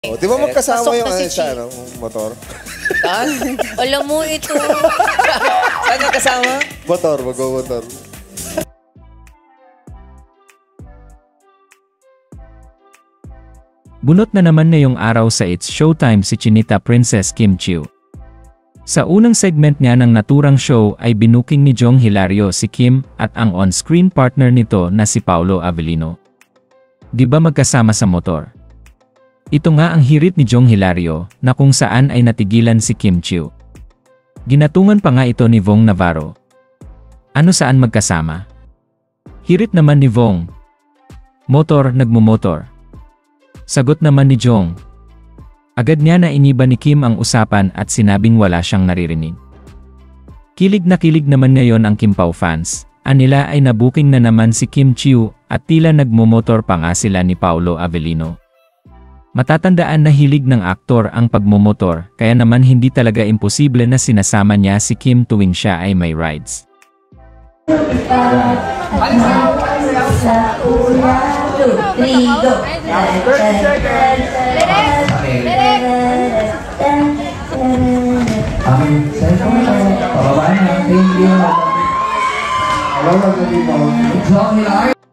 Oh, di ba magkasama Pasok yung na si sa Chi. ano, motor? Alam mo ito. Saan ka kasama? Motor, mag-motor. Bunot na naman ngayong araw sa It's Showtime si Chinita Princess Kim Chiu. Sa unang segment niya ng naturang show ay binuking ni Jong Hilario si Kim at ang on-screen partner nito na si Paolo Avellino. Di ba magkasama sa motor? Ito nga ang hirit ni Jong Hilario na kung saan ay natigilan si Kim Chiu. Ginatungan pa nga ito ni Vong Navarro. Ano saan magkasama? Hirit naman ni Vong. Motor, nagmumotor. Sagot naman ni Jong. Agad niya na iniba ni Kim ang usapan at sinabing wala siyang naririnig. Kilig na kilig naman ngayon ang Kim Pao fans. Anila ay nabuking na naman si Kim Chiu at tila nagmumotor pa nga sila ni Paolo Avellino. Matatandaan na hilig ng aktor ang pagmumotor kaya naman hindi talaga imposible na sinasama niya si Kim tuwing siya ay may rides.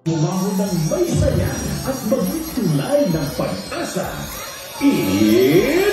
Umahon ng may saya at magtulay ng pag-asa. It's